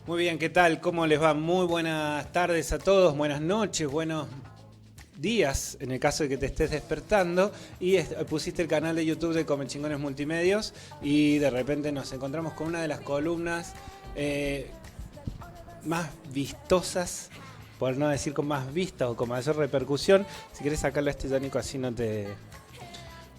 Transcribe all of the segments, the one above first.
Muy bien, ¿qué tal? ¿Cómo les va? Muy buenas tardes a todos, buenas noches, buenos días, en el caso de que te estés despertando, y pusiste el canal de YouTube de Come Chingones Multimedios y de repente nos encontramos con una de las columnas más vistosas, por no decir con más vistas o con mayor repercusión. Si querés sacarlo a este Yánico, así no te...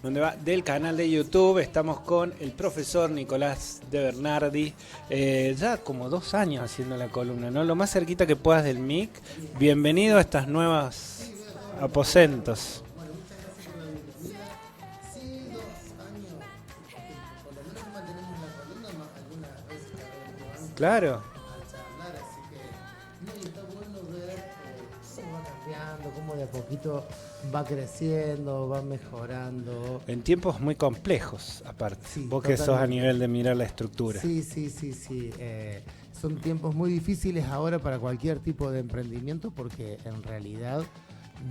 donde va del canal de YouTube. Estamos con el profesor Nicolás de Bernardi, ya como 2 años haciendo la columna, ¿no? Lo más cerquita que puedas del mic. Bienvenido a estas nuevas aposentos. Bueno, muchas gracias por la bienvenida. Sí, 2 años, por lo menos mantenemos la columna, más algunas veces que hablamos Claro. al charlar, así que no, y está bueno ver cómo va cambiando, cómo de a poquito va creciendo, va mejorando. En tiempos muy complejos, aparte. Sí, Vos que sos a totalmente. nivel de mirar la estructura. Sí. Son tiempos muy difíciles ahora para cualquier tipo de emprendimiento porque en realidad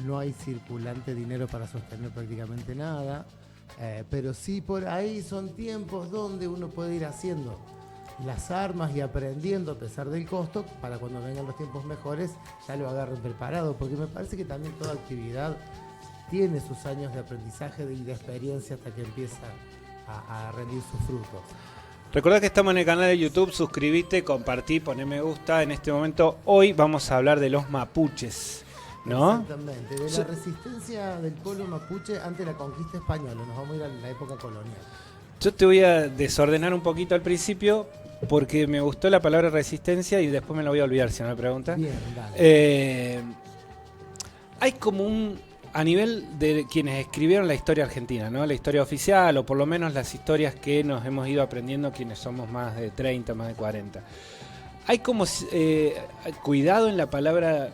no hay circulante dinero para sostener prácticamente nada. Pero sí, por ahí son tiempos donde uno puede ir haciendo las armas y aprendiendo a pesar del costo para cuando vengan los tiempos mejores ya lo agarren preparado, porque me parece que también toda actividad tiene sus años de aprendizaje y de experiencia hasta que empieza a rendir sus frutos. Recordá que estamos en el canal de YouTube, suscribite, compartí, poné me gusta. En este momento, hoy vamos a hablar de los mapuches, ¿no? Exactamente, de la resistencia del pueblo mapuche ante la conquista española. Nos vamos a ir a la época colonial. Yo te voy a desordenar un poquito al principio porque me gustó la palabra resistencia y después me la voy a olvidar si no me preguntas. Bien, dale. Hay como a nivel de quienes escribieron la historia argentina, ¿no? La historia oficial, o por lo menos las historias que nos hemos ido aprendiendo quienes somos más de 30, más de 40. Hay como cuidado en la palabra.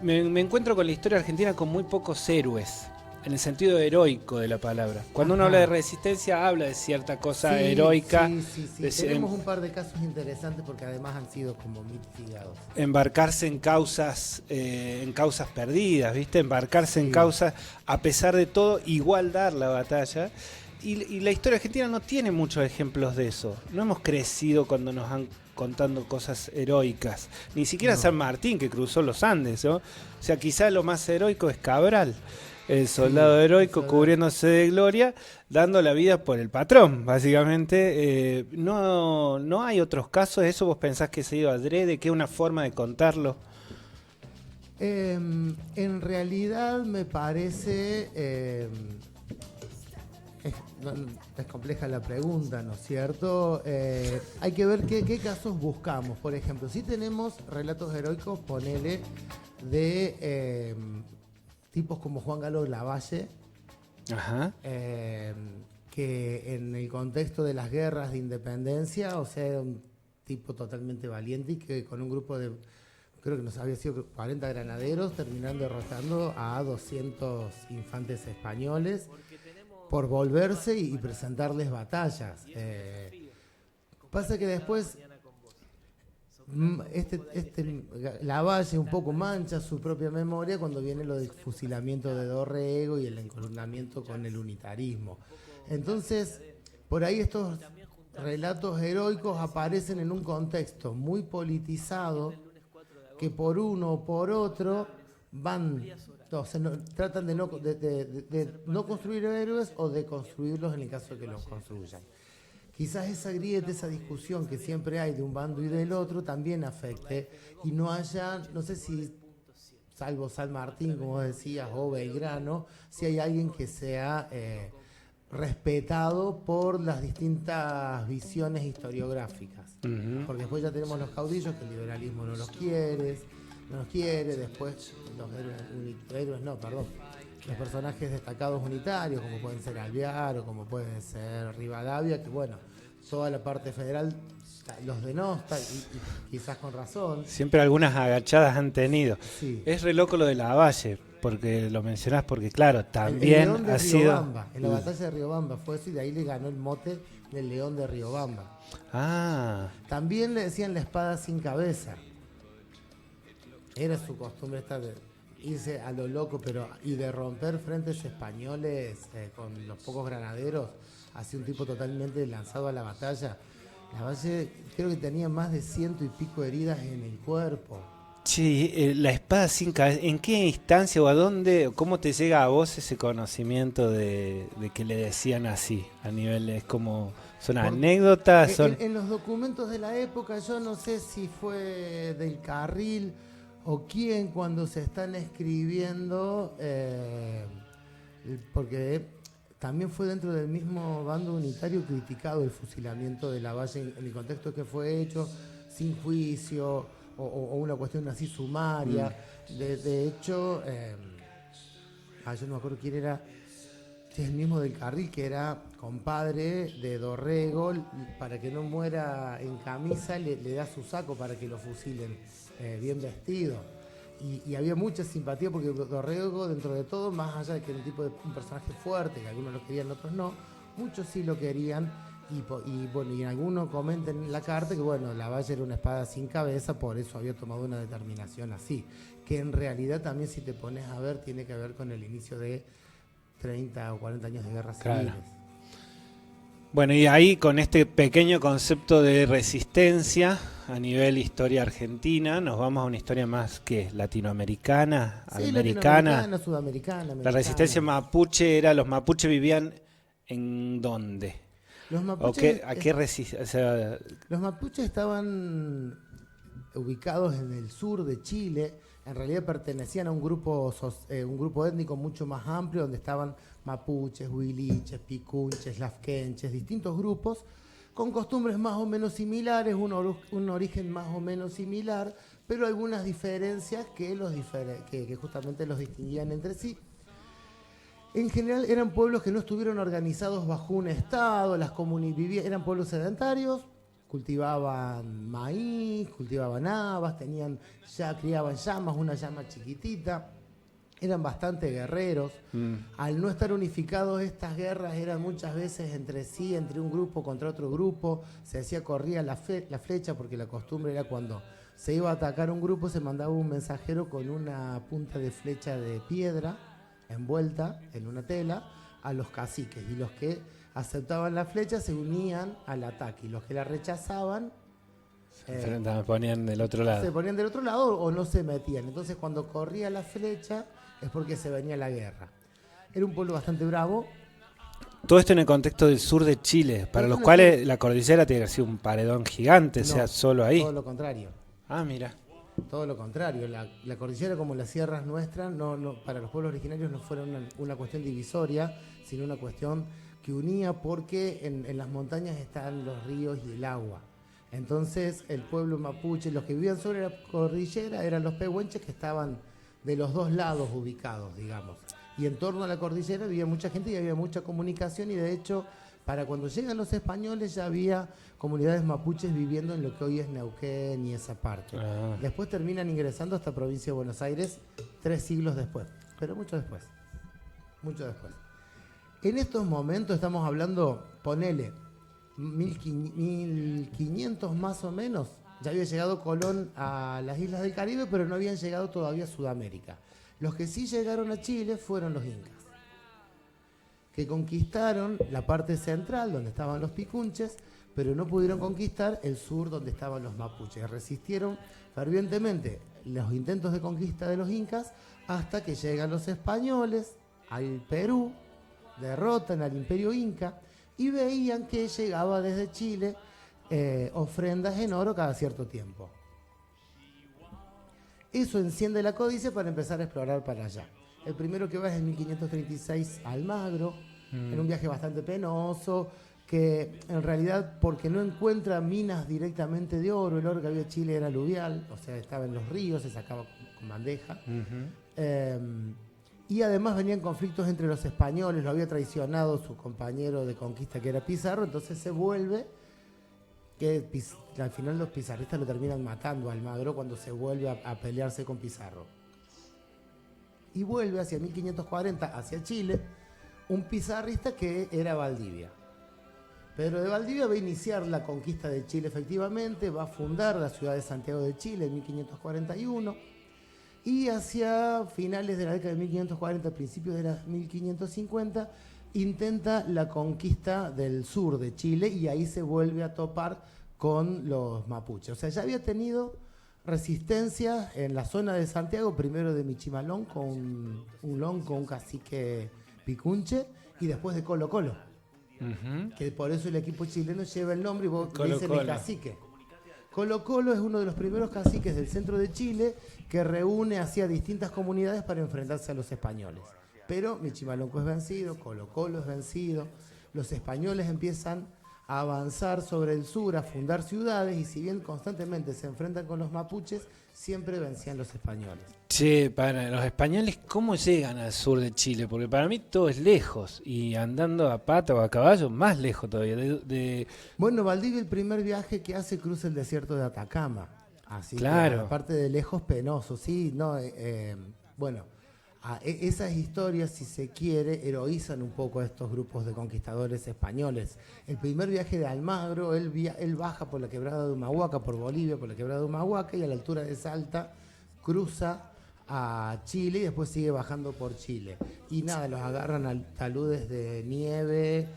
Me encuentro con la historia argentina con muy pocos héroes, en el sentido heroico de la palabra. Cuando uno habla de resistencia, habla de cierta cosa heroica. Sí. Tenemos un par de casos interesantes porque además han sido como mitigados. Embarcarse en causas perdidas, ¿viste? Embarcarse en causas, a pesar de todo, igual dar la batalla. Y la historia argentina no tiene muchos ejemplos de eso. No hemos crecido cuando nos han contando cosas heroicas. Ni siquiera San Martín, que cruzó los Andes, ¿no? O sea, quizá lo más heroico es Cabral, el soldado heroico cubriéndose de gloria, dando la vida por el patrón, básicamente. No hay otros casos. ¿Eso vos pensás que se dio adrede? ¿Que es una forma de contarlo? En realidad me parece... Es compleja la pregunta, ¿no es cierto? Hay que ver qué casos buscamos. Por ejemplo, si tenemos relatos heroicos, ponele, de tipos como Juan Galo Lavalle, Ajá. que en el contexto de las guerras de independencia, o sea, era un tipo totalmente valiente y que con un grupo de, creo que nos había sido 40 granaderos, terminaron derrotando a 200 infantes españoles por volverse y presentarles batallas. Pasa que después Lavalle un poco mancha su propia memoria cuando viene lo del fusilamiento de Dorrego y el encolumnamiento con el unitarismo. Entonces, por ahí estos relatos heroicos aparecen en un contexto muy politizado que por uno o por otro van... Entonces, tratan de no construir héroes o de construirlos en el caso de que los construyan. Quizás esa grieta, esa discusión que siempre hay de un bando y del otro también afecte y no haya, no sé si, salvo San Martín, como decías, o Belgrano, si hay alguien que sea respetado por las distintas visiones historiográficas. Uh-huh. Porque después ya tenemos los caudillos que el liberalismo no los quiere, después los personajes destacados unitarios, como pueden ser Alvear o como puede ser Rivadavia, que bueno, toda la parte federal los denosta y quizás con razón. Siempre algunas agachadas han tenido. Sí. Es re loco lo de Lavalle, porque lo mencionás, porque claro, también el León de ha Riobamba, sido... en la batalla de Riobamba fue eso y de ahí le ganó el mote del León de Riobamba. Ah, También le decían la espada sin cabeza. Era su costumbre esta de irse a lo loco, y de romper frentes españoles con los pocos granaderos, así un tipo totalmente lanzado a la batalla. Lavalle creo que tenía más de 100 y pico heridas en el cuerpo. Sí, la espada sin cabeza, ¿en qué instancia o a dónde, cómo te llega a vos ese conocimiento de que le decían así? A nivel, es como, son anécdotas, son... En los documentos de la época, yo no sé si fue del Carril o quién cuando se están escribiendo, porque también fue dentro del mismo bando unitario criticado el fusilamiento de Lavalle en el contexto que fue hecho, sin juicio o una cuestión así sumaria. De hecho, yo no me acuerdo quién era, si es el mismo del Carril, que era compadre de Dorrego, para que no muera en camisa, le da su saco para que lo fusilen bien vestido. Y había mucha simpatía porque Dorrego, dentro de todo, más allá de que era un personaje fuerte, que algunos lo querían, otros no, muchos sí lo querían. Y algunos comentan en la carta que bueno, Lavalle era una espada sin cabeza, por eso había tomado una determinación así, que en realidad también, si te pones a ver, tiene que ver con el inicio de 30 o 40 años de guerras civiles. Bueno, y ahí con este pequeño concepto de resistencia a nivel historia argentina, nos vamos a una historia más que latinoamericana, sí, americana. Sudamericana. La resistencia mapuche los mapuches vivían ¿en dónde? Los mapuches, ¿A qué resistencia? O sea, los mapuches estaban ubicados en el sur de Chile. En realidad pertenecían a un grupo étnico mucho más amplio, donde estaban mapuches, huiliches, picunches, lafkenches, distintos grupos con costumbres más o menos similares, un origen más o menos similar, pero algunas diferencias que justamente los distinguían entre sí. En general eran pueblos que no estuvieron organizados bajo un estado, eran pueblos sedentarios, cultivaban maíz, cultivaban habas, criaban llamas, una llama chiquitita, eran bastante guerreros. Al no estar unificados, estas guerras eran muchas veces entre sí, entre un grupo contra otro grupo, corría la flecha, porque la costumbre era cuando se iba a atacar un grupo, se mandaba un mensajero con una punta de flecha de piedra envuelta en una tela a los caciques, y los que aceptaban la flecha se unían al ataque, y los que la rechazaban se ponían del otro lado. Se ponían del otro lado o no se metían. Entonces cuando corría la flecha es porque se venía la guerra. Era un pueblo bastante bravo. Todo esto en el contexto del sur de Chile, para los cuales la cordillera tiene que ser un paredón gigante, sea solo ahí. Todo lo contrario. Ah, mira. Todo lo contrario, la cordillera, como las sierras nuestras, para los pueblos originarios no fueron una cuestión divisoria, sino una cuestión que unía, porque en las montañas están los ríos y el agua. Entonces el pueblo mapuche, los que vivían sobre la cordillera, eran los pehuenches, que estaban de los dos lados ubicados, digamos. Y en torno a la cordillera había mucha gente y había mucha comunicación, y de hecho, para cuando llegan los españoles ya había comunidades mapuches viviendo en lo que hoy es Neuquén y esa parte. Después terminan ingresando a esta provincia de Buenos Aires 3 siglos después, pero mucho después. En estos momentos estamos hablando, ponele, 1500 más o menos, ya había llegado Colón a las islas del Caribe, pero no habían llegado todavía a Sudamérica. Los que sí llegaron a Chile fueron los incas, que conquistaron la parte central, donde estaban los picunches, pero no pudieron conquistar el sur, donde estaban los mapuches. Resistieron fervientemente los intentos de conquista de los incas, hasta que llegan los españoles al Perú, derrotan al imperio inca, y veían que llegaba desde Chile ofrendas en oro cada cierto tiempo. Eso enciende la codicia para empezar a explorar para allá. El primero que va es en 1536 a Almagro, en un viaje bastante penoso, que en realidad, porque no encuentra minas directamente de oro, el oro que había en Chile era aluvial, o sea, estaba en los ríos, se sacaba con bandeja. Y además venían conflictos entre los españoles, lo había traicionado su compañero de conquista, que era Pizarro, entonces se vuelve, que al final los pizarristas lo terminan matando a Almagro cuando se vuelve a pelearse con Pizarro. Y vuelve hacia 1540 hacia Chile un pizarrista que era Valdivia. Pedro de Valdivia va a iniciar la conquista de Chile efectivamente, va a fundar la ciudad de Santiago de Chile en 1541, y hacia finales de la década de 1540, principios de la 1550, intenta la conquista del sur de Chile, y ahí se vuelve a topar con los mapuches. O sea, ya había tenido resistencia en la zona de Santiago, primero de Michimalón con un cacique Picunche, y después de Colo Colo. Que por eso el equipo chileno lleva el nombre y vos dices mi cacique. Colo Colo es uno de los primeros caciques del centro de Chile que reúne hacia distintas comunidades para enfrentarse a los españoles. Pero Michimalonco es vencido, Colo Colo es vencido, los españoles empiezan a avanzar sobre el sur, a fundar ciudades, y si bien constantemente se enfrentan con los mapuches, siempre vencían los españoles. Che, para los españoles, ¿cómo llegan al sur de Chile? Porque para mí todo es lejos, y andando a pata o a caballo, más lejos todavía. Bueno, Valdivia, el primer viaje que hace, cruza el desierto de Atacama. Así claro. que, aparte de lejos, penoso, sí, no, bueno, esas historias, si se quiere, heroizan un poco a estos grupos de conquistadores españoles. El primer viaje de Almagro, él baja por la quebrada de Humahuaca, por Bolivia, por la quebrada de Humahuaca, y a la altura de Salta cruza a Chile y después sigue bajando por Chile. Y nada, los agarran a taludes de nieve,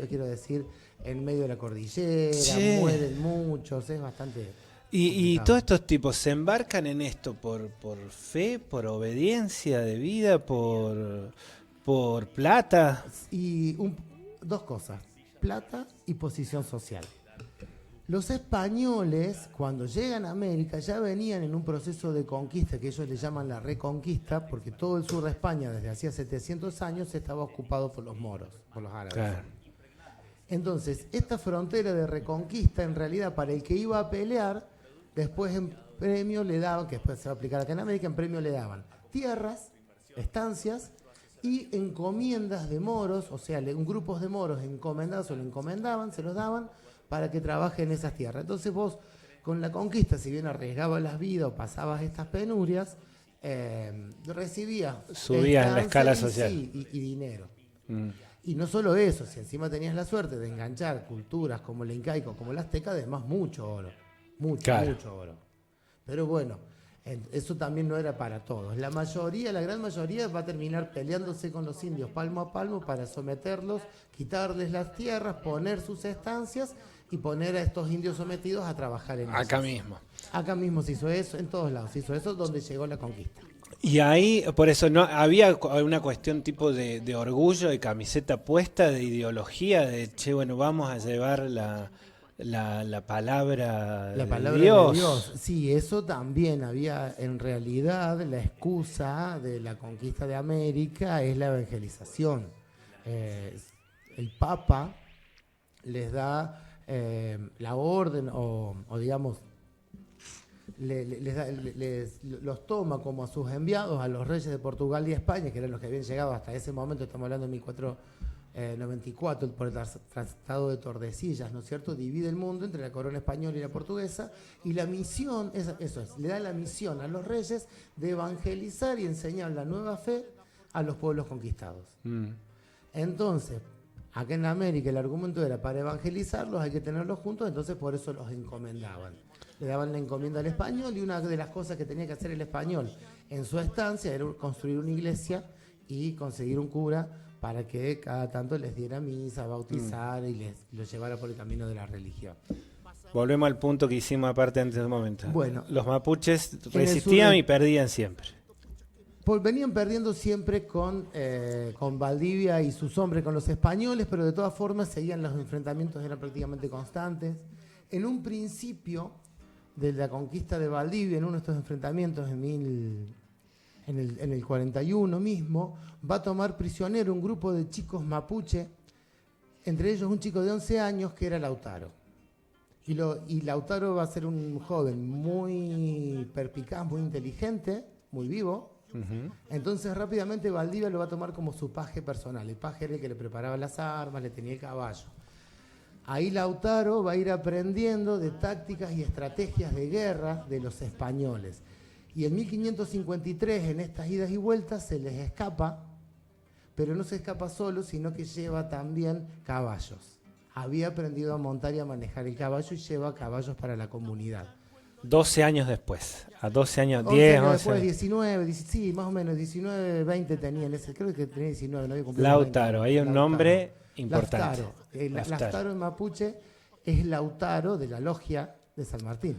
quiero decir, en medio de la cordillera, mueren muchos, es bastante... Y todos estos tipos se embarcan en esto por fe, por obediencia de vida, por plata. Y dos cosas, plata y posición social. Los españoles, cuando llegan a América, ya venían en un proceso de conquista que ellos le llaman la reconquista, porque todo el sur de España desde hacía 700 años estaba ocupado por los moros, por los árabes. Claro. Entonces, esta frontera de reconquista, en realidad, para el que iba a pelear, después en premio le daban, que después se va a aplicar acá en América, en premio le daban tierras, estancias y encomiendas de moros, o sea, grupos de moros encomendados o le encomendaban, se los daban para que trabaje en esas tierras. Entonces vos, con la conquista, si bien arriesgabas las vidas o pasabas estas penurias, recibías... Subías en la escala social. Y dinero. Y no solo eso, si encima tenías la suerte de enganchar culturas como el incaico, como el azteca, además mucho oro. Mucho oro. Pero bueno, eso también no era para todos. La gran mayoría va a terminar peleándose con los indios palmo a palmo para someterlos, quitarles las tierras, poner sus estancias y poner a estos indios sometidos a trabajar en acá ellos. mismo. Acá mismo se hizo eso, en todos lados se hizo eso, donde llegó la conquista. Y ahí, por eso, no había una cuestión tipo de orgullo, de camiseta puesta, de ideología, de, che, bueno, vamos a llevar la palabra de Dios. Sí, eso también había. En realidad, la excusa de la conquista de América es la evangelización. El Papa les da la orden, o digamos, los toma como a sus enviados, a los reyes de Portugal y España, que eran los que habían llegado hasta ese momento, estamos hablando de 1494, por el Tratado de Tordesillas, ¿no es cierto? Divide el mundo entre la corona española y la portuguesa, y la misión, le da la misión a los reyes de evangelizar y enseñar la nueva fe a los pueblos conquistados. Entonces, acá en América el argumento era, para evangelizarlos hay que tenerlos juntos, entonces por eso los encomendaban. Le daban la encomienda al español, y una de las cosas que tenía que hacer el español en su estancia era construir una iglesia y conseguir un cura para que cada tanto les diera misa, bautizar y los llevara por el camino de la religión. Volvemos al punto que hicimos aparte antes de un momento. Bueno, los mapuches resistían y perdían siempre. Venían perdiendo siempre con Valdivia y sus hombres, con los españoles, pero de todas formas seguían los enfrentamientos, eran prácticamente constantes. En un principio de la conquista de Valdivia, en uno de estos enfrentamientos en el 41 mismo, va a tomar prisionero un grupo de chicos mapuche, entre ellos un chico de 11 años que era Lautaro. Y Lautaro va a ser un joven muy perspicaz, muy inteligente, muy vivo. Entonces rápidamente Valdivia lo va a tomar como su paje personal. El paje era el que le preparaba las armas, le tenía el caballo. Ahí Lautaro va a ir aprendiendo de tácticas y estrategias de guerra de los españoles. Y en 1553, en estas idas y vueltas, se les escapa, pero no se escapa solo, sino que lleva también caballos. Había aprendido a montar y a manejar el caballo y lleva caballos para la comunidad. 12 años después, a 12 años, 10, 11. Después 19, sí, más o menos 19, 20 tenían, creo que tenía 19, no había cumplido. Lautaro, hay un nombre importante. Lautaro en mapuche es Lautaro de la logia de San Martín.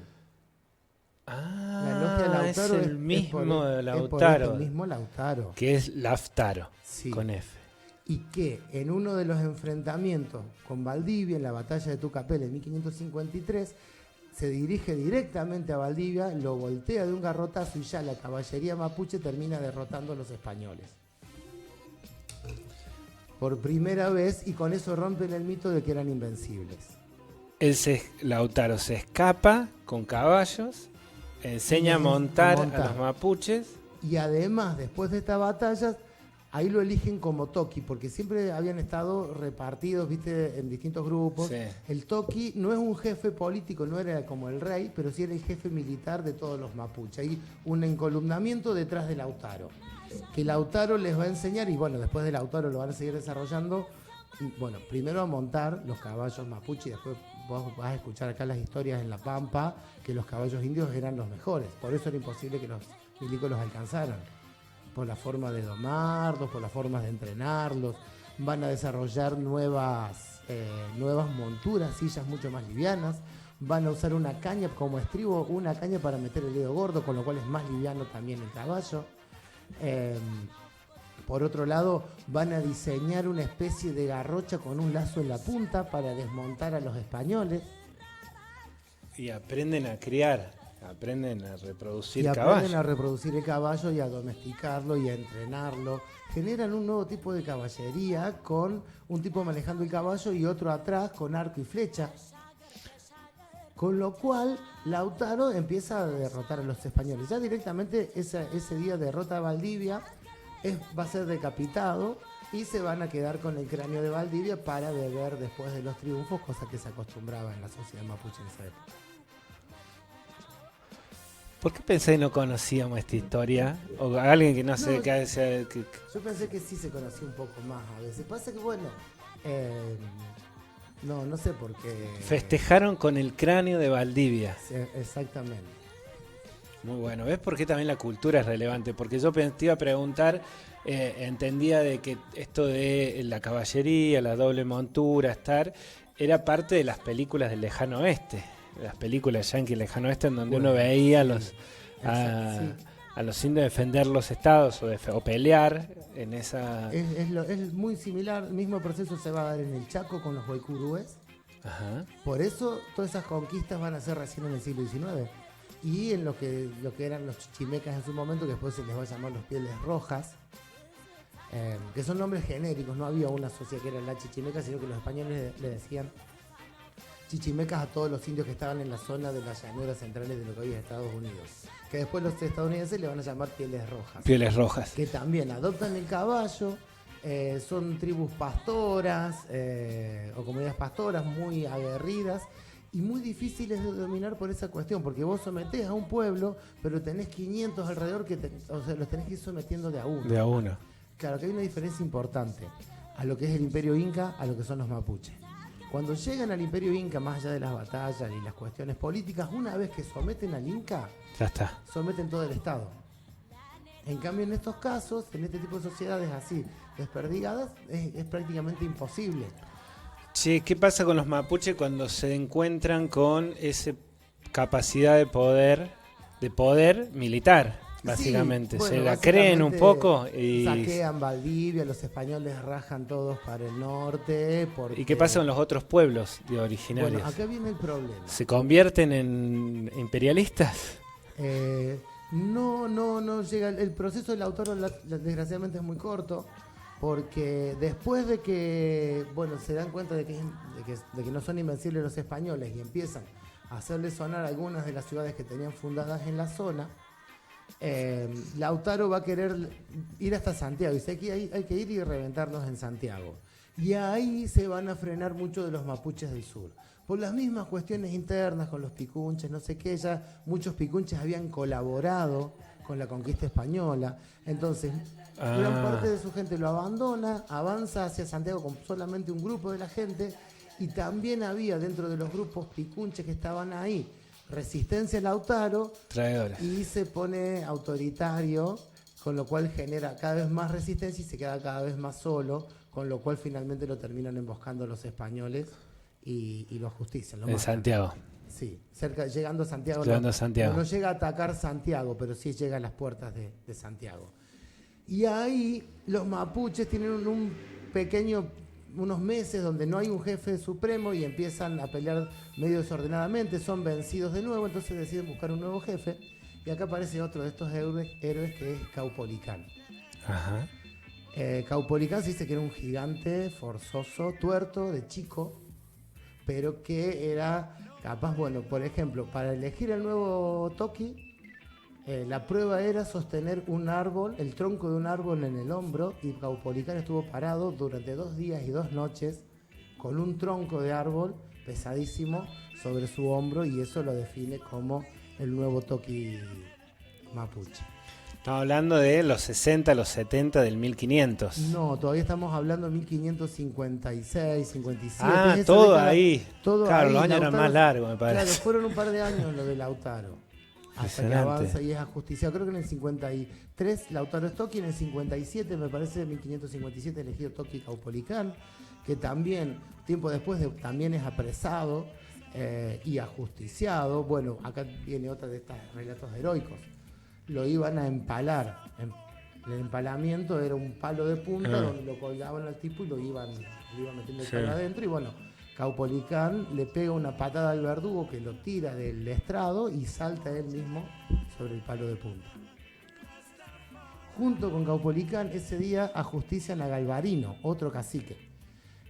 La logia de Ah, Lautaro es el mismo de es por Lautaro, esto mismo Lautaro. que es Laftaro, Sí. con F. Y que en uno de los enfrentamientos con Valdivia, en la batalla de Tucapel en 1553, se dirige directamente a Valdivia, lo voltea de un garrotazo y ya la caballería mapuche termina derrotando a los españoles. Por primera vez, y con eso rompen el mito de que eran invencibles. Lautaro se escapa con caballos, enseña a montar a los mapuches. Y además, después de esta batalla, ahí lo eligen como toqui, porque siempre habían estado repartidos, viste, en distintos grupos. Sí. El toqui no es un jefe político, no era como el rey, pero sí era el jefe militar de todos los mapuches. Hay un encolumnamiento detrás de Lautaro, que Lautaro les va a enseñar, y bueno, después de Lautaro lo van a seguir desarrollando. Bueno, primero a montar los caballos mapuche, y después vos vas a escuchar acá las historias en La Pampa, que los caballos indios eran los mejores. Por eso era imposible que los milicos los alcanzaran. Por la forma de domarlos, por las formas de entrenarlos. Van a desarrollar nuevas monturas, sillas mucho más livianas. Van a usar una caña como estribo, una caña para meter el dedo gordo, con lo cual es más liviano también el caballo. Por otro lado, van a diseñar una especie de garrocha con un lazo en la punta para desmontar a los españoles. Y aprenden a criar, aprenden a reproducir Y aprenden caballos. a reproducir el caballo y a domesticarlo y a entrenarlo. Generan un nuevo tipo de caballería con un tipo manejando el caballo y otro atrás con arco y flecha. Con lo cual, Lautaro empieza a derrotar a los españoles. Ya directamente ese día derrota a Valdivia, va a ser decapitado y se van a quedar con el cráneo de Valdivia para beber después de los triunfos, cosa que se acostumbraba en la sociedad mapuche en esa época. ¿Por qué pensé que no conocíamos esta historia? O alguien que no sé No, qué Yo pensé que sí se conocía un poco más a veces. Pasa que, bueno, no sé por qué. festejaron con el cráneo de Valdivia. Sí, exactamente. Muy bueno. ¿Ves por qué también la cultura es relevante? Porque yo te iba a preguntar, entendía de que esto de la caballería, la doble montura, era parte de las películas del Lejano Oeste. Las películas yankee Lejano Oeste, en donde uno veía a los indios defender los estados o pelear en esa... Es muy similar, el mismo proceso se va a dar en el Chaco con los guaycurúes. Ajá. Por eso todas esas conquistas van a ser recién en el siglo XIX. Y en lo que eran los chichimecas en su momento, que después se les va a llamar los pieles rojas, que son nombres genéricos, no había una sociedad que era la chichimeca, sino que los españoles le decían chichimecas a todos los indios que estaban en la zona de las llanuras centrales de lo que hoy es Estados Unidos. Que después los estadounidenses le van a llamar pieles rojas. Pieles rojas. Que también adoptan el caballo, son tribus pastoras o comunidades pastoras muy aguerridas y muy difíciles de dominar por esa cuestión, porque vos sometés a un pueblo, pero tenés 500 alrededor los tenés que ir sometiendo de a uno. De a uno. Claro, que hay una diferencia importante a lo que es el Imperio Inca, a lo que son los mapuches. Cuando llegan al Imperio Inca, más allá de las batallas y las cuestiones políticas, una vez que someten al Inca, Ya está. someten todo el Estado. En cambio, en estos casos, en este tipo de sociedades así, desperdigadas, es prácticamente imposible. Che, ¿qué pasa con los mapuches cuando se encuentran con esa capacidad de poder militar, básicamente? Sí, bueno, Se la creen un poco y... saquean Valdivia, los españoles rajan todos para el norte. ¿Y qué pasa con los otros pueblos originarios? Bueno, acá viene el problema. ¿Se convierten en imperialistas? No llega. El proceso del autor desgraciadamente es muy corto, porque después de que se dan cuenta de que no son invencibles los españoles y empiezan a hacerle sonar algunas de las ciudades que tenían fundadas en la zona, Lautaro va a querer ir hasta Santiago y dice que hay que ir y reventarnos en Santiago. Y ahí se van a frenar muchos de los mapuches del sur. Por las mismas cuestiones internas con los picunches, no sé qué, ya muchos picunches habían colaborado con la conquista española. Entonces, gran parte de su gente lo abandona, avanza hacia Santiago con solamente un grupo de la gente, y también había dentro de los grupos picunches que estaban ahí resistencia a Lautaro, Traidores. y se pone autoritario, con lo cual genera cada vez más resistencia y se queda cada vez más solo, con lo cual finalmente lo terminan emboscando los españoles y lo ajustician. Lo En matan. Santiago. Sí, llegando a Santiago. Llegando a Santiago. No llega a atacar Santiago, pero sí llega a las puertas de Santiago. Y ahí los mapuches tienen unos meses donde no hay un jefe supremo y empiezan a pelear medio desordenadamente, son vencidos de nuevo, entonces deciden buscar un nuevo jefe. Y acá aparece otro de estos héroes que es Caupolicán. Ajá. Caupolicán se dice que era un gigante forzoso, tuerto, de chico, pero que era capaz, bueno, por ejemplo, para elegir el nuevo Toqui, la prueba era sostener un árbol, el tronco de un árbol en el hombro, y Caupolicán estuvo parado durante 2 días y 2 noches con un tronco de árbol pesadísimo sobre su hombro, y eso lo define como el nuevo Toqui mapuche. Estamos hablando de los 60, los 70 del 1500. No, todavía estamos hablando de 1556, 57. Ah, esa todo década, ahí. todo Claro, ahí. los años eran más largos, me parece. Claro, fueron un par de años lo de Lautaro. Hasta que Impresionante. avanza y es ajusticiado. Creo que en el 53 Lautaro es Toqui, en el 57, me parece, 1557 elegido Toqui Caupolicán, que también, tiempo después, también es apresado y ajusticiado. Bueno, acá viene otra de estos relatos heroicos. Lo iban a empalar. El empalamiento era un palo de punta donde lo colgaban al tipo y lo iban metiendo el palo adentro. Y bueno, Caupolicán le pega una patada al verdugo que lo tira del estrado y salta él mismo sobre el palo de punta. Junto con Caupolicán, ese día ajustician a Galvarino, otro cacique.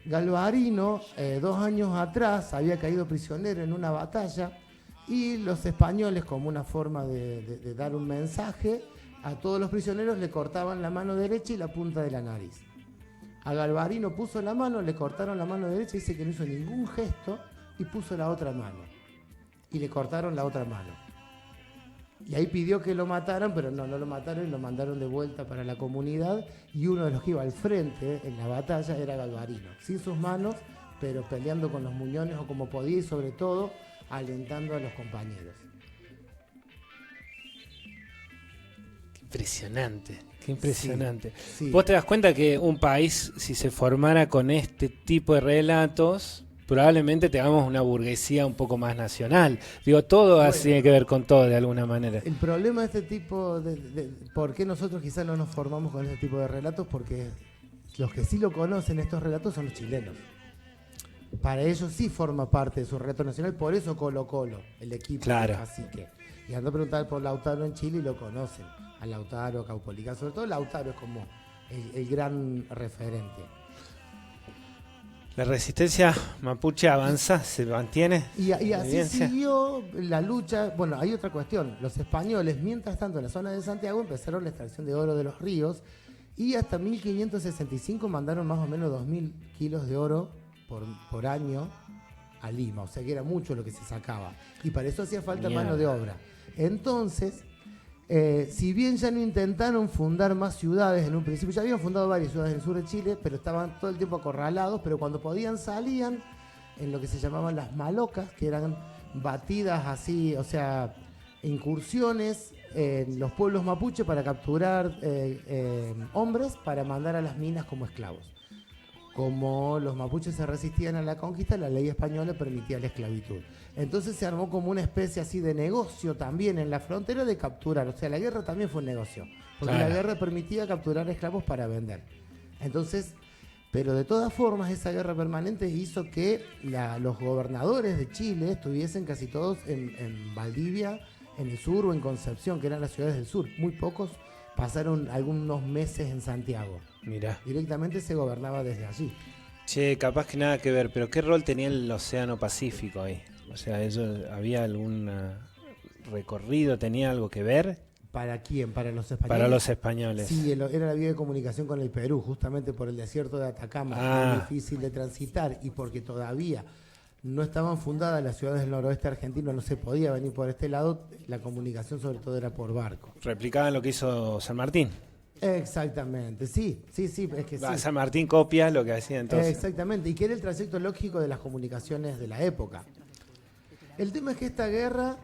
Galvarino, 2 años atrás, había caído prisionero en una batalla. Y los españoles, como una forma de dar un mensaje, a todos los prisioneros le cortaban la mano derecha y la punta de la nariz. A Galvarino puso la mano, le cortaron la mano derecha, dice que no hizo ningún gesto, y puso la otra mano. Y le cortaron la otra mano. Y ahí pidió que lo mataran, pero no lo mataron y lo mandaron de vuelta para la comunidad. Y uno de los que iba al frente en la batalla era Galvarino, sin sus manos, pero peleando con los muñones o como podía, y sobre todo alentando a los compañeros. Qué impresionante, qué impresionante. Sí, sí. Vos te das cuenta que un país, si se formara con este tipo de relatos, probablemente tengamos una burguesía un poco más nacional. Digo, todo tiene que ver con todo de alguna manera. El problema de este tipo ¿por qué nosotros quizás no nos formamos con este tipo de relatos? Porque los que sí lo conocen estos relatos son los chilenos. Para ellos sí forma parte de su relato nacional, por eso Colo Colo, el equipo. Claro. Así que, y ando a preguntar por Lautaro en Chile y lo conocen. A Lautaro, a Caupolicán, sobre todo Lautaro es como el gran referente. La resistencia mapuche avanza, se mantiene. Y así Evidencia. siguió la lucha. Bueno, hay otra cuestión. Los españoles, mientras tanto, en la zona de Santiago empezaron la extracción de oro de los ríos y hasta 1565 mandaron más o menos 2.000 kilos de oro por año a Lima, o sea que era mucho lo que se sacaba, y para eso hacía falta mano de obra. Entonces, si bien ya no intentaron fundar más ciudades en un principio, ya habían fundado varias ciudades en el sur de Chile, pero estaban todo el tiempo acorralados, pero cuando podían salían en lo que se llamaban las malocas, que eran batidas así, o sea, incursiones en los pueblos mapuche para capturar hombres para mandar a las minas como esclavos. Como los mapuches se resistían a la conquista, la ley española permitía la esclavitud. Entonces se armó como una especie así de negocio también en la frontera de capturar. O sea, la guerra también fue un negocio, porque Claro. la guerra permitía capturar esclavos para vender. Entonces, pero de todas formas, esa guerra permanente hizo que los gobernadores de Chile estuviesen casi todos en Valdivia, en el sur, o en Concepción, que eran las ciudades del sur. Muy pocos pasaron algunos meses en Santiago. Mirá. Directamente se gobernaba desde allí. Che, capaz que nada que ver, pero ¿qué rol tenía el Océano Pacífico ahí? O sea, ¿había algún recorrido, tenía algo que ver? ¿Para quién? ¿Para los españoles? Para los españoles. Sí, era la vía de comunicación con el Perú, justamente por el desierto de Atacama, muy difícil de transitar, y porque todavía no estaban fundadas las ciudades del noroeste argentino, no se podía venir por este lado, la comunicación sobre todo era por barco. Replicaban lo que hizo San Martín. Exactamente, sí, es que sí. San Martín copia lo que hacía entonces. Exactamente, y que era el trayecto lógico de las comunicaciones de la época. El tema es que esta guerra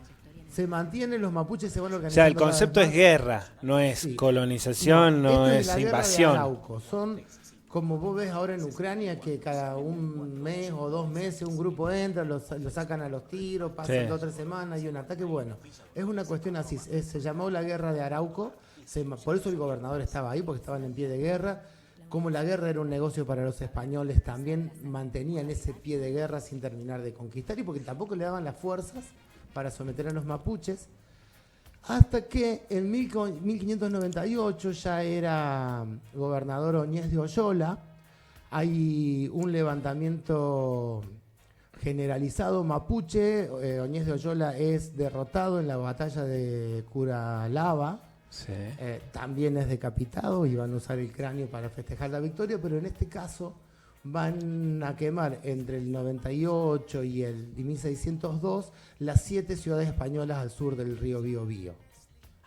se mantiene, los mapuches se van O organizando. sea, el cada vez concepto más. es guerra, no es Sí. colonización, no esta es la guerra de invasión. Arauco. Son como vos ves ahora en Ucrania, que cada un mes o 2 meses un grupo entra, lo sacan a los tiros, pasan 2 o 3 semanas y un ataque. Bueno, es una cuestión así. Se llamó la guerra de Arauco, por eso el gobernador estaba ahí, porque estaban en pie de guerra. Como la guerra era un negocio para los españoles, también mantenían ese pie de guerra sin terminar de conquistar, y porque tampoco le daban las fuerzas para someter a los mapuches. Hasta que en 1598 ya era gobernador Oñez de Oyola, hay un levantamiento generalizado mapuche, Oñez de Oyola es derrotado en la batalla de Curalaba, Sí. También es decapitado y van a usar el cráneo para festejar la victoria, pero en este caso van a quemar entre el 98 y 1602 las 7 ciudades españolas al sur del río Biobío.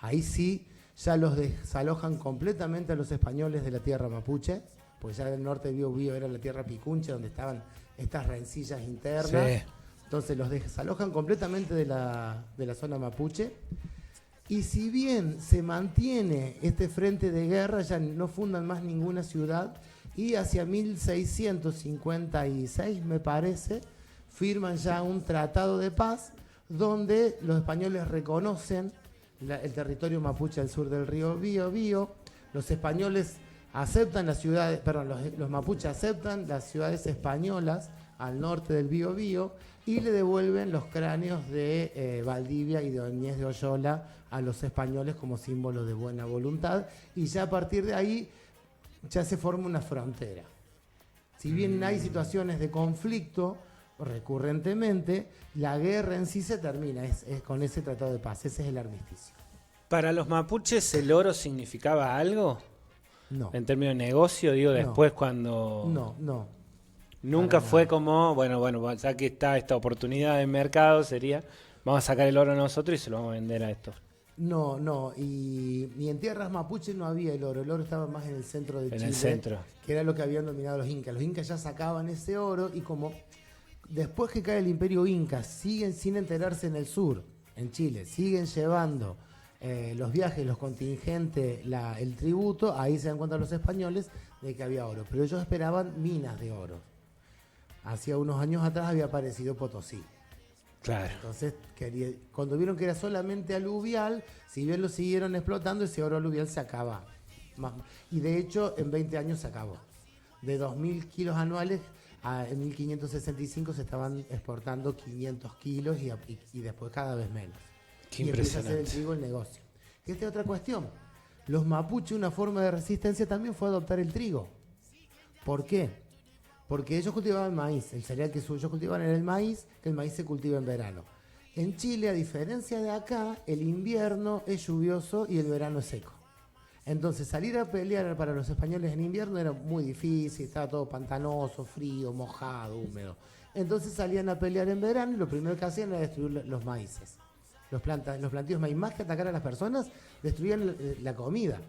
Ahí sí ya los desalojan completamente a los españoles de la tierra mapuche, pues ya del norte de Biobío era la tierra picunche donde estaban estas rencillas internas. Sí. Entonces los desalojan completamente de la zona mapuche. Y si bien se mantiene este frente de guerra, ya no fundan más ninguna ciudad, y hacia 1656, me parece, firman ya un tratado de paz donde los españoles reconocen el territorio mapuche al sur del río Biobío. Los españoles aceptan las ciudades, perdón, los mapuches aceptan las ciudades españolas al norte del Biobío y le devuelven los cráneos de Valdivia y de Oñez de Oyola a los españoles como símbolo de buena voluntad, y ya a partir de ahí ya se forma una frontera. Si bien hay situaciones de conflicto recurrentemente, la guerra en sí se termina, es con ese tratado de paz, ese es el armisticio. ¿Para los mapuches el oro significaba algo? No. En términos de negocio, digo, después cuando... No. Nunca fue como, bueno, ya que está esta oportunidad de mercado, sería, vamos a sacar el oro nosotros y se lo vamos a vender a estos. No, y en tierras mapuche no había el oro estaba más en el centro de Chile. En el centro. Que era lo que habían dominado los incas. Los incas ya sacaban ese oro, y como después que cae el imperio inca, siguen sin enterarse en el sur, en Chile, siguen llevando los viajes, los contingentes, el tributo, ahí se dan cuenta los españoles de que había oro. Pero ellos esperaban minas de oro. Hacía unos años atrás había aparecido Potosí. Claro. Entonces, cuando vieron que era solamente aluvial, si bien lo siguieron explotando, ese oro aluvial se acaba. Y de hecho, en 20 años se acabó. De 2.000 kilos anuales, en 1565 se estaban exportando 500 kilos y después cada vez menos. Qué y empieza a impresionante. hacer el trigo el negocio. Esta es otra cuestión. Los mapuches, una forma de resistencia también fue adoptar el trigo. ¿Por qué? Porque ellos cultivaban maíz. El cereal que ellos cultivaban era el maíz, que el maíz se cultiva en verano. En Chile, a diferencia de acá, el invierno es lluvioso y el verano es seco. Entonces, salir a pelear para los españoles en invierno era muy difícil, estaba todo pantanoso, frío, mojado, húmedo. Entonces salían a pelear en verano y lo primero que hacían era destruir los maíces. Los plantíos de maíz, más que atacar a las personas, destruían la comida.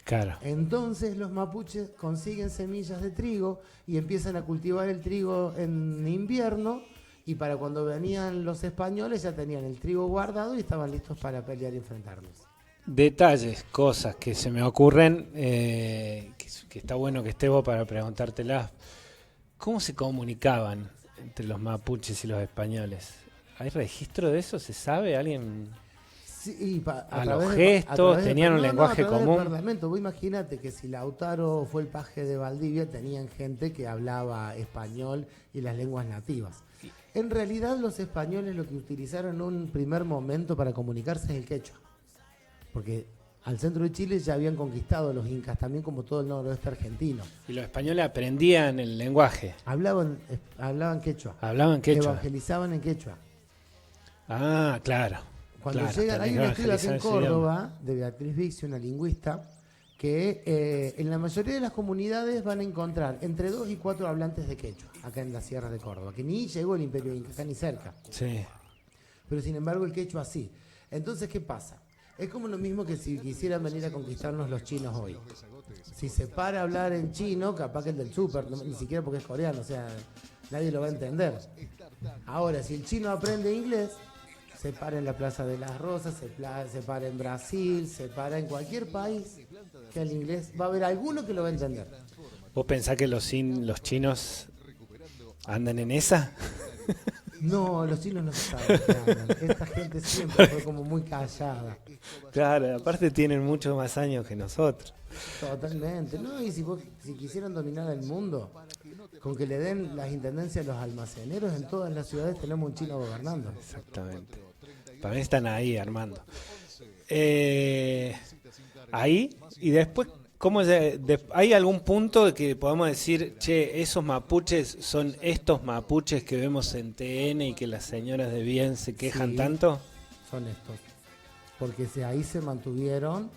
Claro. Entonces los mapuches consiguen semillas de trigo y empiezan a cultivar el trigo en invierno, y para cuando venían los españoles ya tenían el trigo guardado y estaban listos para pelear y enfrentarnos. Detalles, cosas que se me ocurren, que está bueno que esté vos para preguntártelas. ¿Cómo se comunicaban entre los mapuches y los españoles? ¿Hay registro de eso? ¿Se sabe? ¿Alguien...? Sí, a los gestos, tenían un lenguaje común. Vos imagínate que si Lautaro fue el paje de Valdivia, tenían gente que hablaba español y las lenguas nativas. En realidad los españoles lo que utilizaron en un primer momento para comunicarse es el quechua. Porque al centro de Chile ya habían conquistado los incas, también como todo el noroeste argentino. Y los españoles aprendían el lenguaje. Hablaban quechua. Hablaban quechua. Evangelizaban en quechua. Ah, claro. Cuando claro, llegan, hay un estudio aquí en ese idioma. Córdoba, de Beatriz Vixi, una lingüista, que en la mayoría de las comunidades van a encontrar entre 2 y 4 hablantes de quechua, acá en las sierras de Córdoba, que ni llegó el imperio inca, acá ni cerca. Sí. Pero sin embargo el quechua sí. Entonces, ¿qué pasa? Es como lo mismo que si quisieran venir a conquistarnos los chinos hoy. Si se para a hablar en chino, capaz que el del súper, ni siquiera porque es coreano, o sea, nadie lo va a entender. Ahora, si el chino aprende inglés, se para en la Plaza de las Rosas, se para en Brasil, se para en cualquier país que el inglés va a haber alguno que lo va a entender. ¿Vos pensás que los chinos andan en esa? No, los chinos no se saben qué andan. Esta gente siempre fue como muy callada. Claro, aparte tienen muchos más años que nosotros. Totalmente. No, y si quisieran dominar el mundo, con que le den las intendencias a los almaceneros, en todas las ciudades tenemos un chino gobernando. Exactamente. Para mí están ahí armando. Ahí, y después, ¿hay algún punto de que podamos decir, che, esos mapuches son estos mapuches que vemos en TN y que las señoras de bien se quejan Sí, tanto? son estos. Porque ahí se mantuvieron,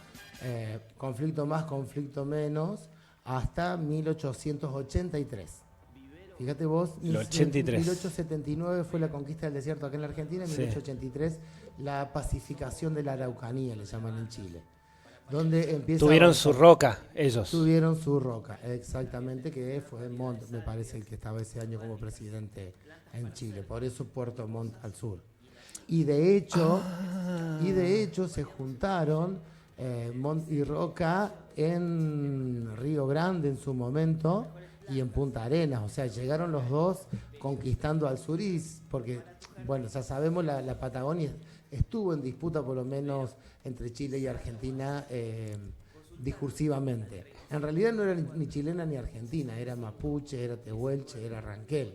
conflicto más, conflicto menos, hasta 1883. Fíjate vos, El 83. 1879 fue la conquista del desierto acá en la Argentina, en Sí. 1883 la pacificación de la Araucanía, le llaman en Chile. Donde empieza Tuvieron su roca, ellos. Tuvieron su roca, exactamente, que fue Montt, me parece, el que estaba ese año como presidente en Chile. Por eso Puerto Montt al sur. Y de hecho se juntaron Montt y Roca en Río Grande en su momento y en Punta Arenas. O sea, llegaron los dos conquistando al sur porque, bueno, ya sabemos, la Patagonia estuvo en disputa por lo menos entre Chile y Argentina discursivamente. En realidad no era ni chilena ni argentina, era mapuche, era tehuelche, era ranquel.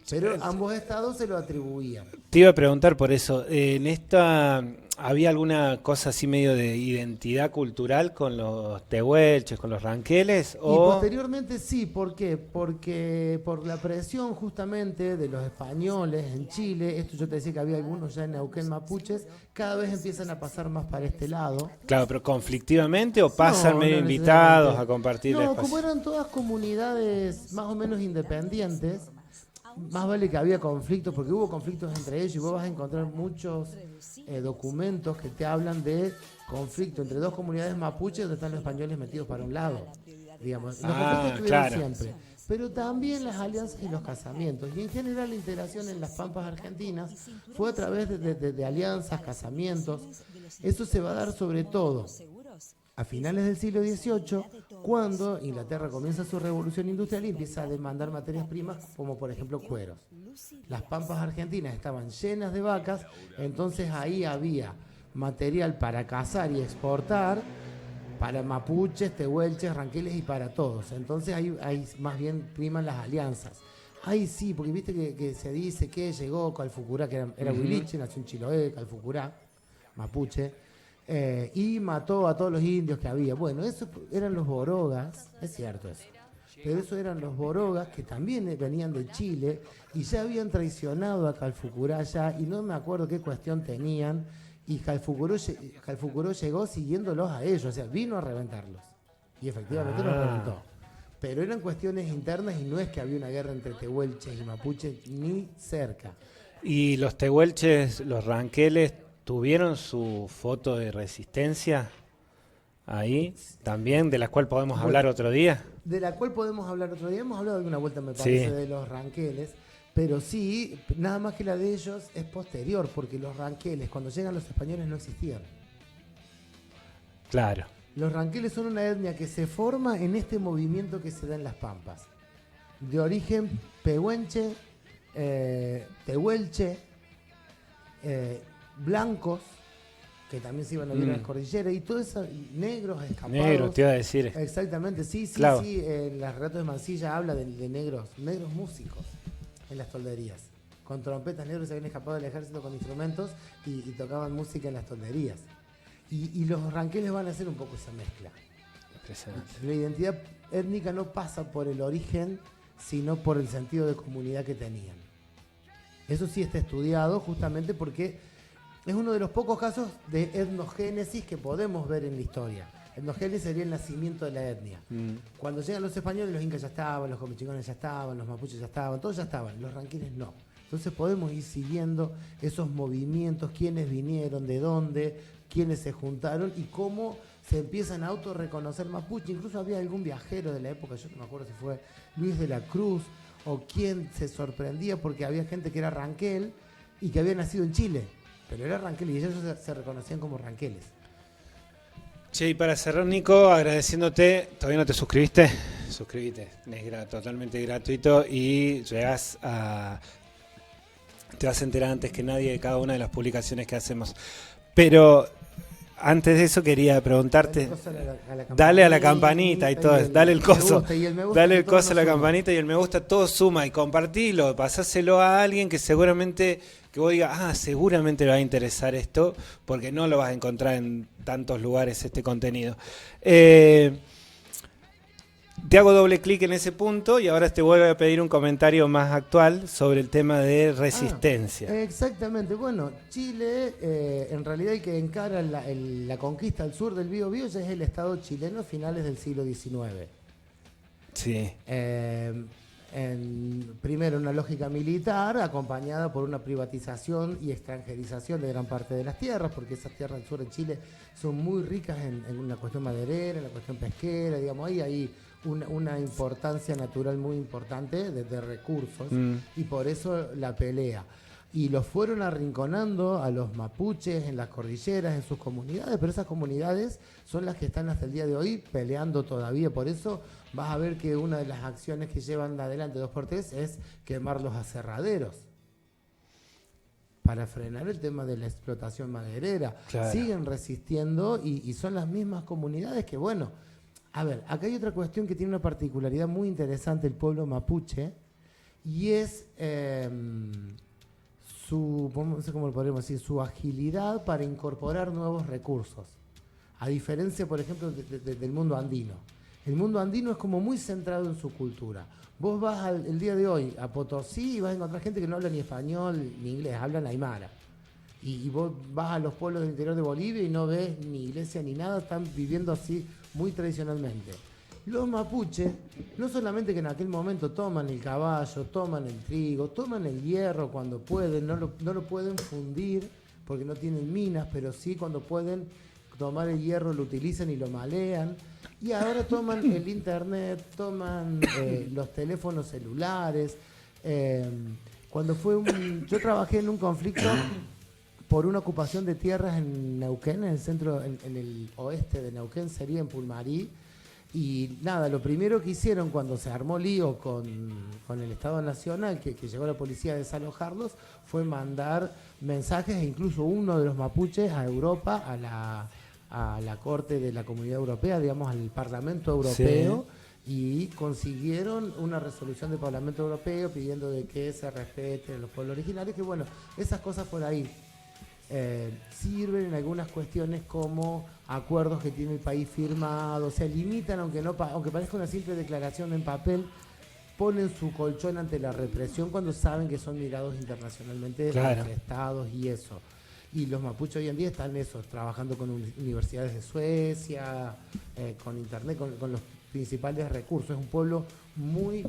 Pero ambos estados se lo atribuían. Te iba a preguntar por eso, en esta ¿había alguna cosa así medio de identidad cultural con los tehuelches, con los ranqueles? Y ¿O posteriormente sí, ¿por qué? Porque por la presión justamente de los españoles en Chile, esto yo te decía que había algunos ya en Neuquén mapuches, cada vez empiezan a pasar más para este lado. claro, pero conflictivamente o pasan No, medio no invitados necesariamente. a compartir el No, espacio? como eran todas comunidades más o menos independientes, más vale que había conflictos, porque hubo conflictos entre ellos y vos vas a encontrar muchos documentos que te hablan de conflicto entre dos comunidades mapuches donde están los españoles metidos para un lado. Digamos. Los conflictos estuvieron claro. siempre. Pero también las alianzas y los casamientos. Y en general la integración en las pampas argentinas fue a través de alianzas, casamientos. Eso se va a dar sobre todo a finales del siglo XVIII, cuando Inglaterra comienza su revolución industrial y empieza a demandar materias primas como por ejemplo cueros. Las pampas argentinas estaban llenas de vacas, entonces ahí había material para cazar y exportar para mapuches, tehuelches, ranqueles y para todos. Entonces ahí más bien priman las alianzas. Ahí sí, porque viste que se dice que llegó Calfucurá, que era huiliche, nació en Chiloé, Calfucurá, mapuche, y mató a todos los indios que había. Bueno, eso eran los borogas, es cierto eso, pero eso eran los borogas que también venían de Chile y ya habían traicionado a Calfucurá ya, y no me acuerdo qué cuestión tenían, y Calfucuró llegó siguiéndolos a ellos, o sea, vino a reventarlos, y efectivamente los reventó. Pero eran cuestiones internas y no es que había una guerra entre tehuelches y mapuches ni cerca. ¿Y los tehuelches, los ranqueles, tuvieron su foto de resistencia ahí también, de la cual podemos hablar otro día? De la cual podemos hablar otro día. Hemos hablado alguna vuelta, me parece, Sí. de los ranqueles. Pero sí, nada más que la de ellos es posterior, porque los ranqueles, cuando llegan los españoles, no existían. Claro. Los ranqueles son una etnia que se forma en este movimiento que se da en las Pampas. De origen pehuenche, tehuelche, blancos, que también se iban a vivir en las cordilleras, y todos esos negros escapados. Negro, te iba a decir. Exactamente, sí, Claro. sí. En las relatos de Mansilla habla de negros músicos en las tolderías. Con trompetas, negros se habían escapado del ejército con instrumentos y tocaban música en las tolderías. Y los ranqueles van a hacer un poco esa mezcla. Impresionante. La identidad étnica no pasa por el origen, sino por el sentido de comunidad que tenían. Eso sí está estudiado justamente porque es uno de los pocos casos de etnogénesis que podemos ver en la historia. Etnogénesis sería el nacimiento de la etnia. Cuando llegan los españoles, los incas ya estaban, los comechingones ya estaban, los mapuches ya estaban, todos ya estaban, los ranqueles no. Entonces podemos ir siguiendo esos movimientos, quiénes vinieron, de dónde, quiénes se juntaron y cómo se empiezan a autorreconocer mapuche. Incluso había algún viajero de la época, yo no me acuerdo si fue Luis de la Cruz o quién se sorprendía porque había gente que era ranquel y que había nacido en Chile. pero era ranquel y ellos se reconocían como ranqueles. Che, y para cerrar, Nico, agradeciéndote, ¿todavía no te suscribiste? Suscríbete, es totalmente gratuito y llegás a... te vas a enterar antes que nadie de cada una de las publicaciones que hacemos. Pero antes de eso quería preguntarte, dale a la campanita y todo, dale el coso, dale el coso a la campanita y el me gusta, todo suma, y compartilo, pasáselo a alguien que seguramente, que vos digas, seguramente le va a interesar esto, porque no lo vas a encontrar en tantos lugares este contenido. Te hago doble clic en ese punto y ahora te vuelvo a pedir un comentario más actual sobre el tema de resistencia. Exactamente. Bueno, Chile, en realidad el que encara la conquista al sur del Biobío ya es el Estado chileno a finales del siglo XIX. Sí. Primero una lógica militar acompañada por una privatización y extranjerización de gran parte de las tierras, porque esas tierras del sur de Chile son muy ricas en una cuestión maderera, en la cuestión pesquera, digamos, ahí hay una importancia natural muy importante de recursos y por eso la pelea. Y los fueron arrinconando a los mapuches en las cordilleras, en sus comunidades, pero esas comunidades son las que están hasta el día de hoy peleando todavía. Por eso vas a ver que una de las acciones que llevan adelante 2x3 es quemar los aserraderos para frenar el tema de la explotación maderera. Claro. Siguen resistiendo y son las mismas comunidades que, bueno, a ver, acá hay otra cuestión que tiene una particularidad muy interesante el pueblo mapuche y es no sé cómo lo podríamos decir, su agilidad para incorporar nuevos recursos. A diferencia, por ejemplo, del mundo andino. El mundo andino es como muy centrado en su cultura. Vos vas el día de hoy a Potosí y vas a encontrar gente que no habla ni español ni inglés, hablan aymara. Y vos vas a los pueblos del interior de Bolivia y no ves ni iglesia ni nada, están viviendo así muy tradicionalmente. Los mapuches, no solamente que en aquel momento toman el caballo, toman el trigo, toman el hierro cuando pueden, no lo pueden fundir porque no tienen minas, pero sí cuando pueden tomar el hierro lo utilizan y lo malean. Y ahora toman el internet, toman los teléfonos celulares. Yo trabajé en un conflicto por una ocupación de tierras en Neuquén, en el centro, en el oeste de Neuquén, sería en Pulmarí. Y nada, lo primero que hicieron cuando se armó lío con el Estado Nacional, que llegó la policía a desalojarlos, fue mandar mensajes, e incluso uno de los mapuches a Europa, a la Corte de la Comunidad Europea, digamos, al Parlamento Europeo, sí. Y consiguieron una resolución del Parlamento Europeo pidiendo de que se respeten los pueblos originarios, que bueno, esas cosas por ahí sirven en algunas cuestiones como acuerdos que tiene el país firmado, o sea, limitan, aunque parezca una simple declaración en papel, ponen su colchón ante la represión cuando saben que son mirados internacionalmente claro. Los estados y eso. Y los mapuches hoy en día están trabajando con universidades de Suecia, con internet, con los principales recursos. Es un pueblo muy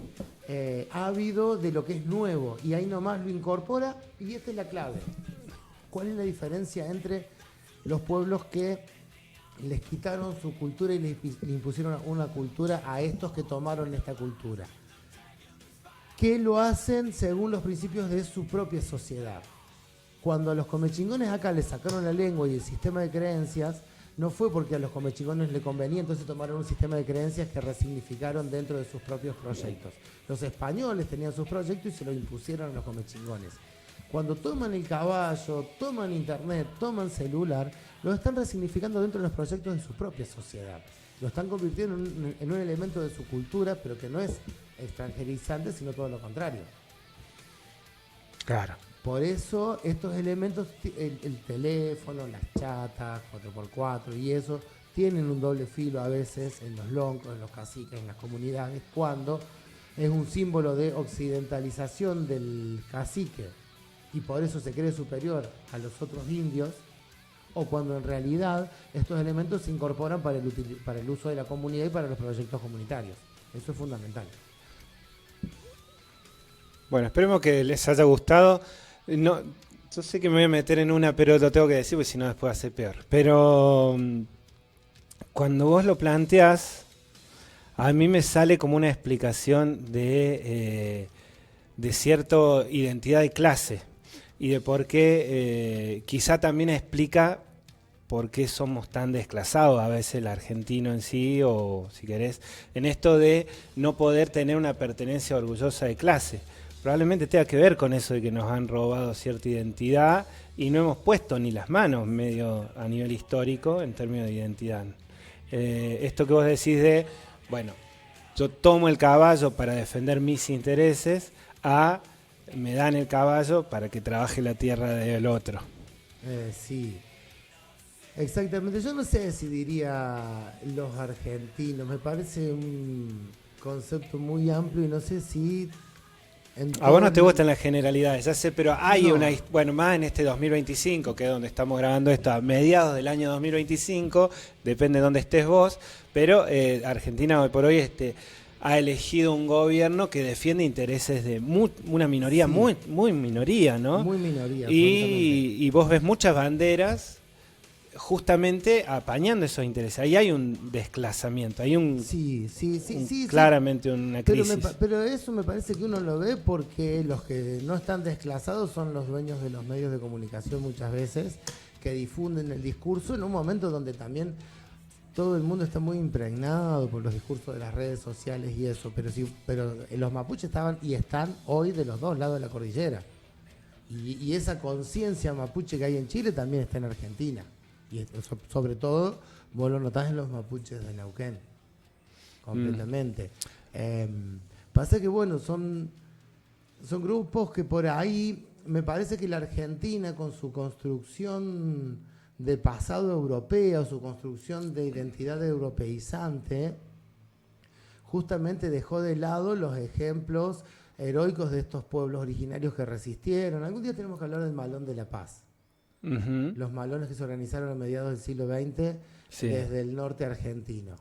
ávido de lo que es nuevo y ahí nomás lo incorpora y esta es la clave. ¿Cuál es la diferencia entre los pueblos que les quitaron su cultura y le impusieron una cultura a estos que tomaron esta cultura? Que lo hacen según los principios de su propia sociedad. Cuando a los comechingones acá les sacaron la lengua y el sistema de creencias, no fue porque a los comechingones les convenía, entonces tomaron un sistema de creencias que resignificaron dentro de sus propios proyectos. Los españoles tenían sus proyectos y se los impusieron a los comechingones. Cuando toman el caballo, toman internet, toman celular, lo están resignificando dentro de los proyectos de su propia sociedad. Lo están convirtiendo en un elemento de su cultura, pero que no es extranjerizante, sino todo lo contrario. Claro. Por eso estos elementos, el teléfono, las chatas, 4x4 y eso, tienen un doble filo a veces en los loncos, en los caciques, en las comunidades, cuando es un símbolo de occidentalización del cacique y por eso se cree superior a los otros indios, o cuando en realidad estos elementos se incorporan para el uso de la comunidad y para los proyectos comunitarios. Eso es fundamental. Bueno, esperemos que les haya gustado. No, yo sé que me voy a meter en una, pero lo tengo que decir porque si no después va a ser peor. Pero cuando vos lo planteás, a mí me sale como una explicación de cierta identidad de clase. y de por qué quizá también explica por qué somos tan desclasados a veces el argentino en sí, o si querés, en esto de no poder tener una pertenencia orgullosa de clase. Probablemente tenga que ver con eso de que nos han robado cierta identidad y no hemos puesto ni las manos medio a nivel histórico en términos de identidad. Esto que vos decís de, bueno, yo tomo el caballo para defender mis intereses, me dan el caballo para que trabaje la tierra del otro. Sí, exactamente. Yo no sé si diría los argentinos, me parece un concepto muy amplio y no sé si... A vos no te gustan las generalidades, ya sé, pero hay no. bueno, más en este 2025, que es donde estamos grabando esto, a mediados del año 2025, depende de dónde estés vos, pero Argentina hoy por hoy ha elegido un gobierno que defiende intereses de una minoría, sí, muy minoría, ¿no? Muy minoría. Y vos ves muchas banderas justamente apañando esos intereses. Ahí hay un desclasamiento, hay claramente una crisis. Pero eso me parece que uno lo ve porque los que no están desclasados son los dueños de los medios de comunicación muchas veces, que difunden el discurso en un momento donde también todo el mundo está muy impregnado por los discursos de las redes sociales y eso, pero los mapuches estaban y están hoy de los dos lados de la cordillera. Y esa conciencia mapuche que hay en Chile también está en Argentina. Y sobre todo vos lo notás en los mapuches de Neuquén completamente. Pasa que bueno, son grupos que por ahí me parece que la Argentina con su construcción de pasado europeo, su construcción de identidad europeizante, justamente dejó de lado los ejemplos heroicos de estos pueblos originarios que resistieron. Algún día tenemos que hablar del Malón de la Paz. Los malones que se organizaron a mediados del siglo XX, sí, desde el norte argentino,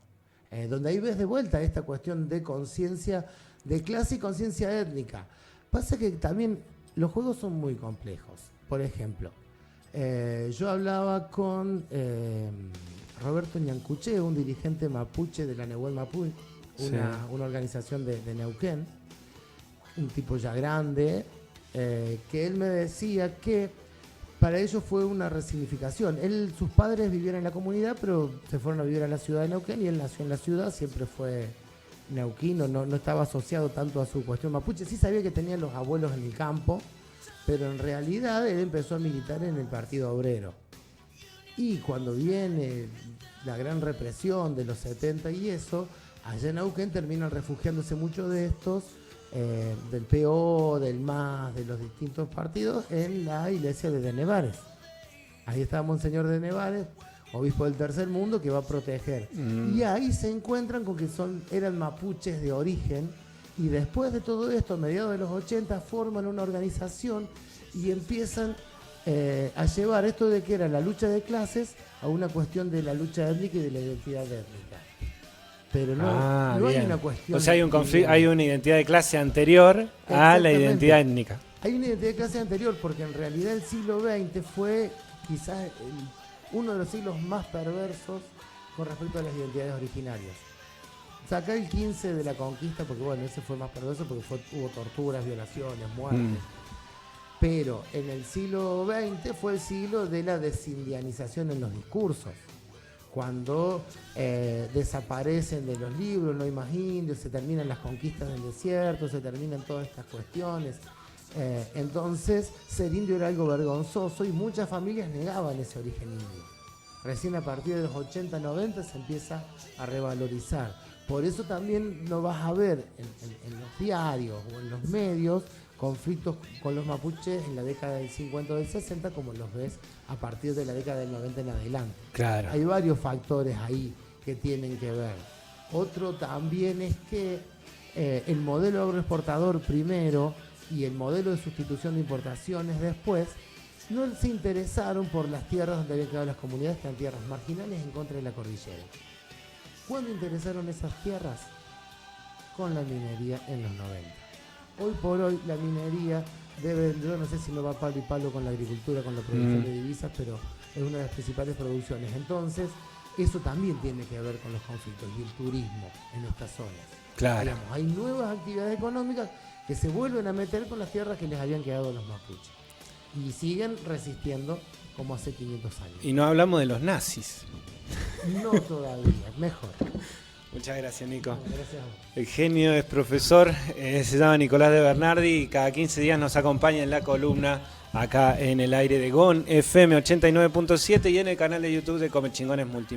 donde ahí ves de vuelta esta cuestión de conciencia de clase y conciencia étnica. Pasa que también los juegos son muy complejos. Por ejemplo, yo hablaba con Roberto Ñancuché, un dirigente mapuche de la Nehuel Mapuche, una organización de Neuquén, un tipo ya grande, que él me decía que para ellos fue una resignificación. Sus padres vivían en la comunidad, pero se fueron a vivir a la ciudad de Neuquén y él nació en la ciudad, siempre fue neuquino, no estaba asociado tanto a su cuestión mapuche. Sí sabía que tenía los abuelos en el campo, pero en realidad él empezó a militar en el Partido Obrero. Y cuando viene la gran represión de los 70 y eso, allá en Neuquén terminan refugiándose muchos de estos, del PO, del MAS, de los distintos partidos, en la iglesia de Nevares. Ahí está Monseñor de Nevares, obispo del Tercer Mundo, que va a proteger. Y ahí se encuentran con que eran mapuches de origen, y después de todo esto, a mediados de los 80, forman una organización y empiezan a llevar esto de que era la lucha de clases a una cuestión de la lucha étnica y de la identidad étnica. Pero no hay una cuestión. O sea, hay un conflicto, hay una identidad de clase anterior a la identidad étnica. Hay una identidad de clase anterior porque en realidad el siglo XX fue quizás uno de los siglos más perversos con respecto a las identidades originarias. Saca el 15 de la conquista, porque bueno, ese fue más perverso porque hubo torturas, violaciones, muertes. Pero en el siglo XX fue el siglo de la desindianización en los discursos. Cuando desaparecen de los libros, no hay más indios, se terminan las conquistas del desierto, se terminan todas estas cuestiones. Entonces, ser indio era algo vergonzoso y muchas familias negaban ese origen indio. Recién a partir de los 80, 90 se empieza a revalorizar. Por eso también no vas a ver en los diarios o en los medios conflictos con los mapuches en la década del 50 o del 60 como los ves a partir de la década del 90 en adelante. Claro. Hay varios factores ahí que tienen que ver. Otro también es que el modelo agroexportador primero y el modelo de sustitución de importaciones después no se interesaron por las tierras donde habían quedado las comunidades, que eran tierras marginales en contra de la cordillera. ¿Cuándo interesaron esas tierras? Con la minería en los 90. Hoy por hoy la minería yo no sé si no va palo y palo con la agricultura, con la producción de divisas, pero es una de las principales producciones. Entonces, eso también tiene que ver con los conflictos y el turismo en estas zonas. Claro. Digamos, hay nuevas actividades económicas que se vuelven a meter con las tierras que les habían quedado a los mapuches. y siguen resistiendo como hace 500 años. Y no hablamos de los nazis. No todavía, mejor. Muchas gracias, Nico. Gracias a vos. El genio es profesor, se llama Nicolás de Bernardi y cada 15 días nos acompaña en la columna acá en el aire de GON FM 89.7 y en el canal de YouTube de Come Chingones Multimedia.